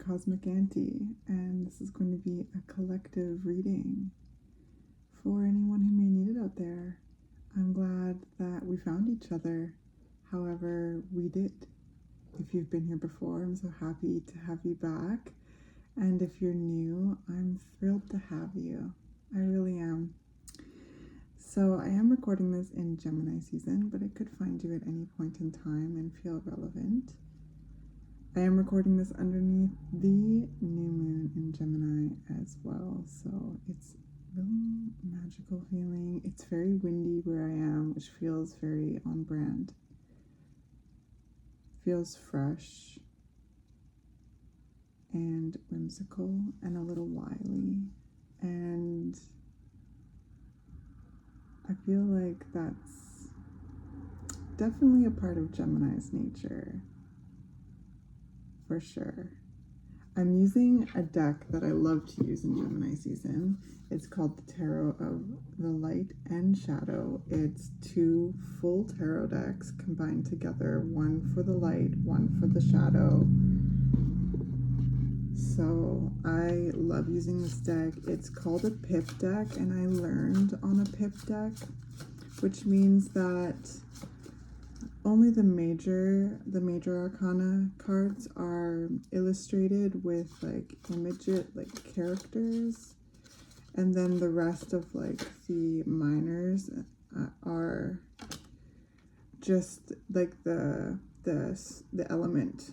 Cosmic Auntie, and this is going to be a collective reading for anyone who may need it out there. I'm glad that we found each other, however we did. If you've been here before, I'm so happy to have you back, and if you're new, I'm thrilled to have you. I really am. So I am recording this in Gemini season, but it could find you at any point in time and feel relevant. I am recording this underneath the new moon in Gemini as well, so it's really magical feeling. It's very windy where I am, which feels very on brand. Feels fresh and whimsical and a little wily, and I feel like that's definitely a part of Gemini's nature. For sure. I'm using a deck that I love to use in Gemini season. It's called the Tarot of the Light and Shadow. It's 2 full tarot decks combined together, one for the light, one for the shadow. So I love using this deck. It's called a pip deck, and I learned on a pip deck, which means that only the major arcana cards are illustrated with like like characters, and then the rest of like the minors are just like the element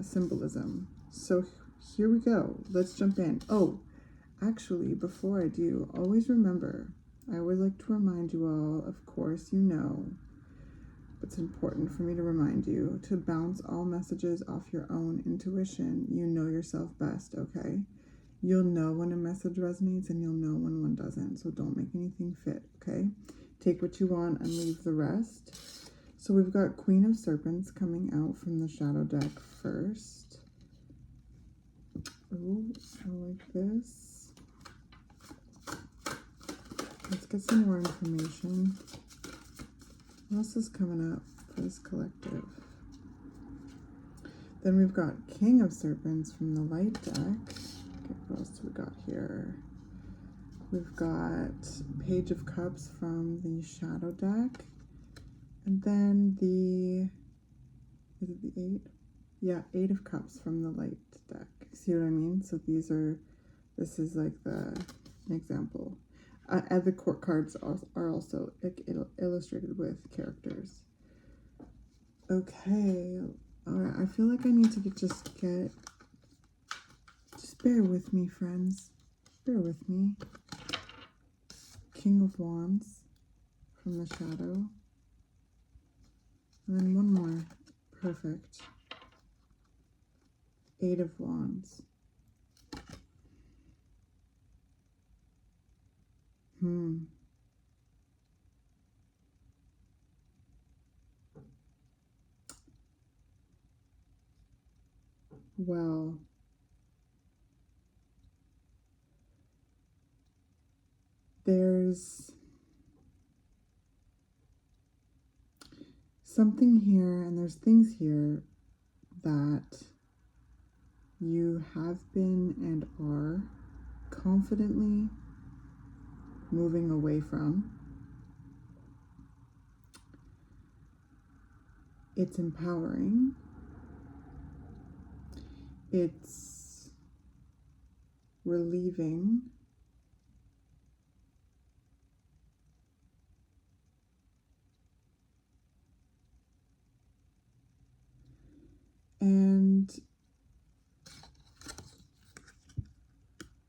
symbolism. So here we go. Let's jump in. Oh, actually, before I do, always remember, I always like to remind you all, of course, you know, it's important for me to remind you to bounce all messages off your own intuition. You know yourself best, okay? You'll know when a message resonates and you'll know when one doesn't, so don't make anything fit, okay? Take what you want and leave the rest. So we've got Queen of Serpents coming out from the Shadow deck first. Oh, I like this. Let's get some more information. What else is coming up for this collective? Then we've got King of Serpents from the Light deck. Okay, what else do we got here? We've got Page of Cups from the Shadow deck. And then is it the 8? Yeah, 8 of Cups from the Light deck. See what I mean? So this is like an example. And the court cards are also illustrated with characters. Okay, all right. I feel like I need to just bear with me, friends. Bear with me. King of Wands from the Shadow. And then one more. Perfect. 8 of Wands. Well, there's something here, and there's things here that you have been and are confidently moving away from. It's empowering. It's relieving. And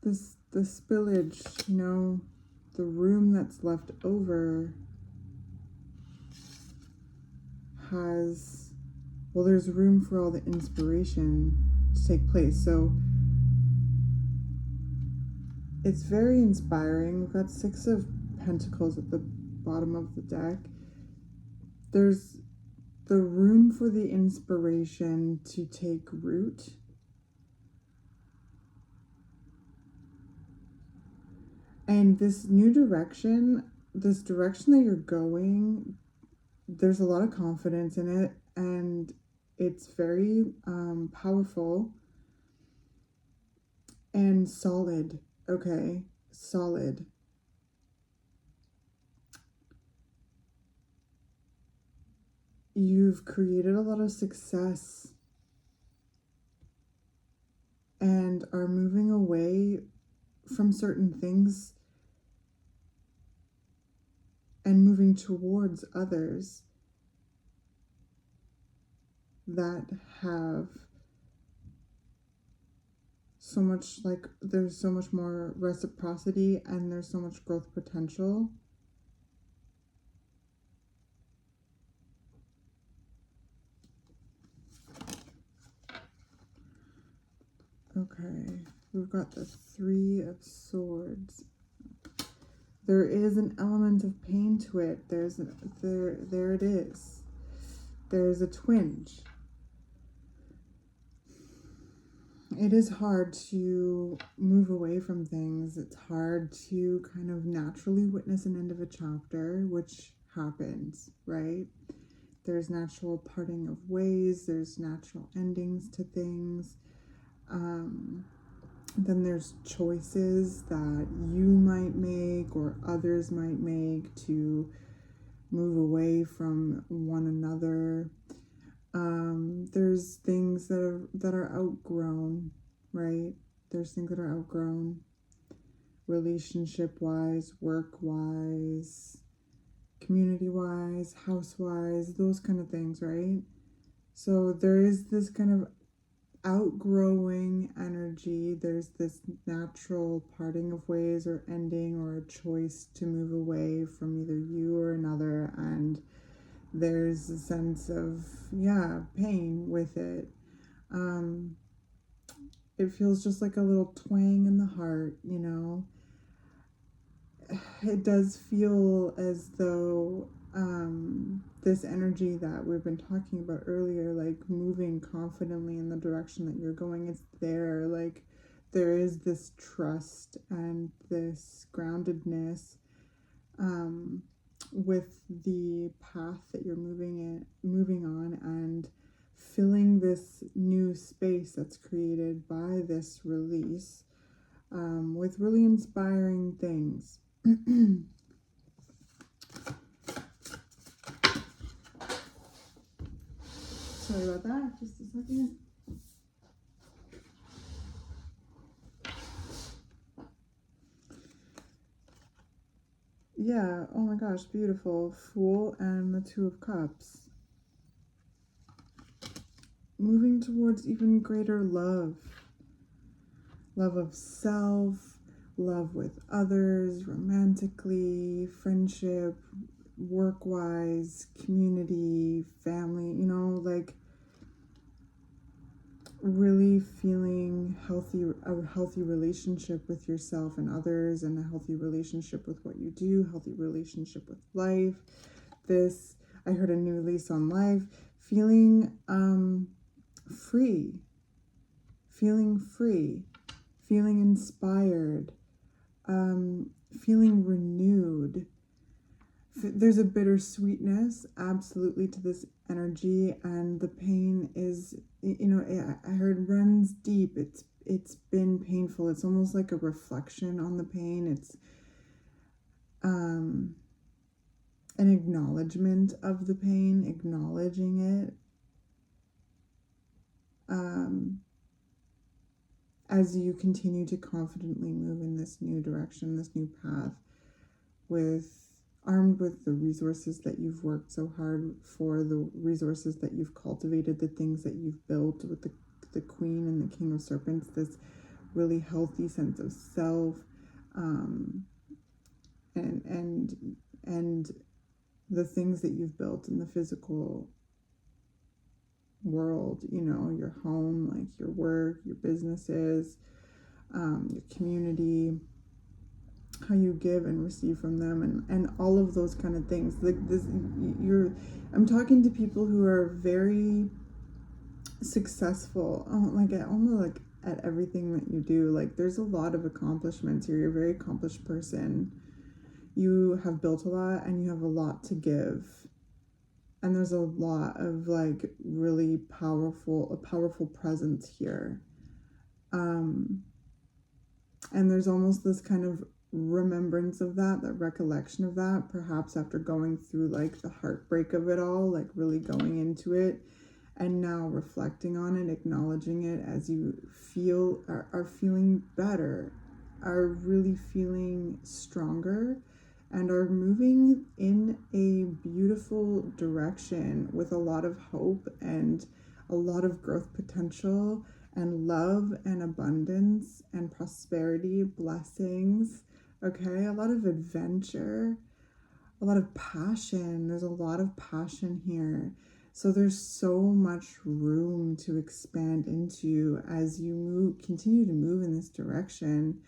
the spillage, you know, the room that's left over there's room for all the inspiration to take place. So it's very inspiring. We've got 6 of Pentacles at the bottom of the deck. There's the room for the inspiration to take root. And this new direction, this direction that you're going, there's a lot of confidence in it, and it's very powerful. and solid. Okay, solid. You've created a lot of success and are moving away from certain things and moving towards others that have so much, like, there's so much more reciprocity and there's so much growth potential. Okay, we've got the Three of Swords. There is an element of pain to it. There it is. There's a twinge. It is hard to move away from things. It's hard to kind of naturally witness an end of a chapter, which happens, right? There's natural parting of ways. There's natural endings to things. Then there's choices that you might make or others might make to move away from one another. There's things that are outgrown, right? There's things that are outgrown, relationship wise, work wise, community wise, house wise, those kind of things, right? So there is this kind of outgrowing energy. There's this natural parting of ways or ending or a choice to move away from either you or another, and there's a sense of pain with it. It feels just like a little twang in the heart, you know. It does feel as though this energy that we've been talking about earlier, like moving confidently in the direction that you're going, it's there. Like there is this trust and this groundedness with the path that you're moving on, and filling this new space that's created by this release with really inspiring things. Sorry about that, just a second. Yeah, oh my gosh, beautiful. Fool and the Two of Cups. Moving towards even greater love. Love of self, love with others, romantically, friendship, work-wise, community, family, you know, like really feeling a healthy relationship with yourself and others, and a healthy relationship with what you do, healthy relationship with life. I heard a new lease on life, feeling free, feeling inspired, feeling renewed. There's a bittersweetness absolutely to this energy, and the pain is, you know, I heard runs deep. It's been painful. It's almost like a reflection on the pain. It's an acknowledgement of the pain, acknowledging it, as you continue to confidently move in this new direction, this new path, armed with the resources that you've worked so hard for, the resources that you've cultivated, the things that you've built with the Queen and the King of Serpents, this really healthy sense of self, and the things that you've built in the physical world, you know, your home, like your work, your businesses, your community, how you give and receive from them, and all of those kind of things. Like this, I'm talking to people who are very successful, almost like at everything that you do. Like there's a lot of accomplishments here. You're a very accomplished person. You have built a lot and you have a lot to give. And there's a lot of like really powerful presence here. And there's almost this kind of remembrance of that recollection of that, perhaps after going through like the heartbreak of it all, like really going into it, and now reflecting on it, acknowledging it as you are feeling better, are really feeling stronger, and are moving in a beautiful direction with a lot of hope and a lot of growth potential and love and abundance and prosperity, blessings, okay? A lot of adventure, a lot of passion. There's a lot of passion here. So there's so much room to expand into as you continue to move in this direction.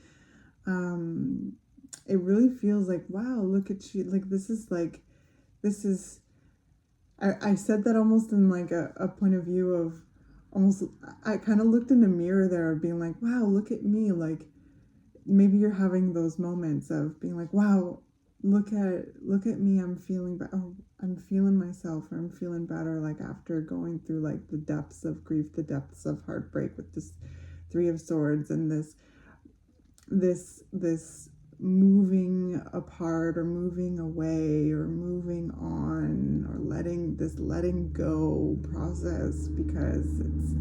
It really feels like, wow, look at you. Like, this is, I said that almost in like a point of view of almost, I kind of looked in the mirror there being like, wow, look at me. Like, maybe you're having those moments of being like, wow, look at me. I'm feeling better. Oh, I'm feeling myself, or I'm feeling better. Like after going through like the depths of grief, the depths of heartbreak with this Three of Swords, and this moving apart or moving away or moving on, or letting go process, because it's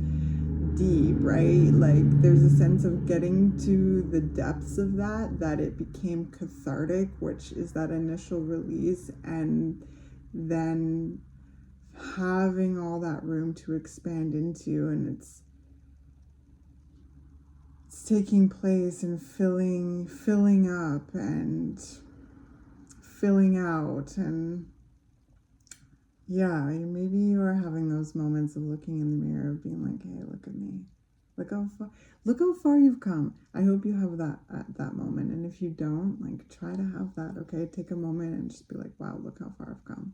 deep, right? Like there's a sense of getting to the depths of that it became cathartic, which is that initial release, and then having all that room to expand into, and it's taking place and filling up and filling out. And yeah, maybe you are having those moments of looking in the mirror, being like, hey, look at me, look how far you've come. I hope you have that at that moment, and if you don't, like, try to have that. Okay, take a moment and just be like, wow, look how far I've come.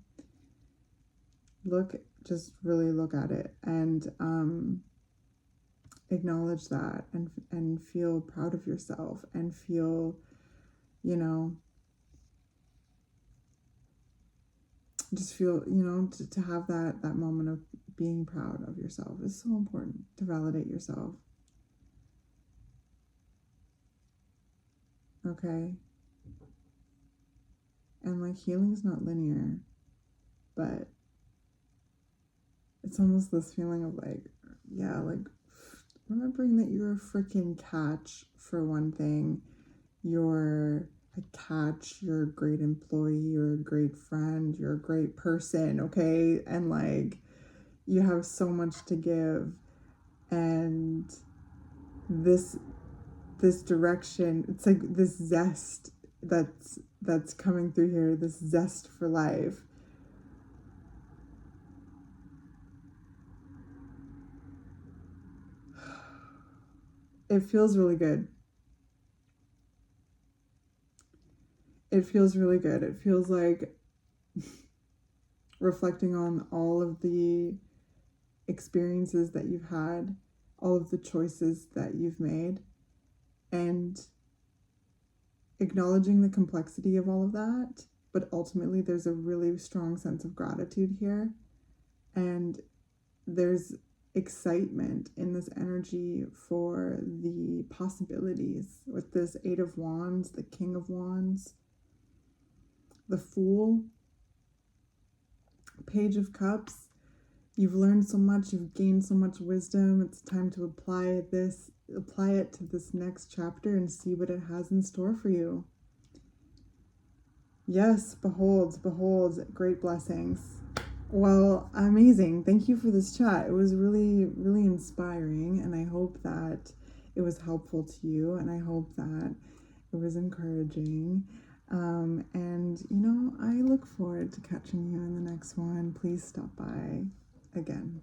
Just really look at it, and acknowledge that, and feel proud of yourself, and feel, just feel, to have that moment of being proud of yourself is so important, to validate yourself. Okay? And like, healing is not linear, but it's almost this feeling of like, yeah, like remembering that you're a freaking catch, for one thing. You're a catch, you're a great employee, you're a great friend, you're a great person, okay? And like, you have so much to give, and this direction, it's like this zest that's coming through here, this zest for life. It feels really good. It feels really good. It feels like reflecting on all of the experiences that you've had, all of the choices that you've made, and acknowledging the complexity of all of that. But ultimately, there's a really strong sense of gratitude here, and there's excitement in this energy for the possibilities with this Eight of Wands, the King of Wands, the Fool, Page of Cups. You've learned so much, you've gained so much wisdom. It's time to apply it to this next chapter and see what it has in store for you. Yes, behold, great blessings. Well, amazing. Thank you for this chat. It was really, really inspiring, and I hope that it was helpful to you, and I hope that it was encouraging. And, I look forward to catching you in the next one. Please stop by again.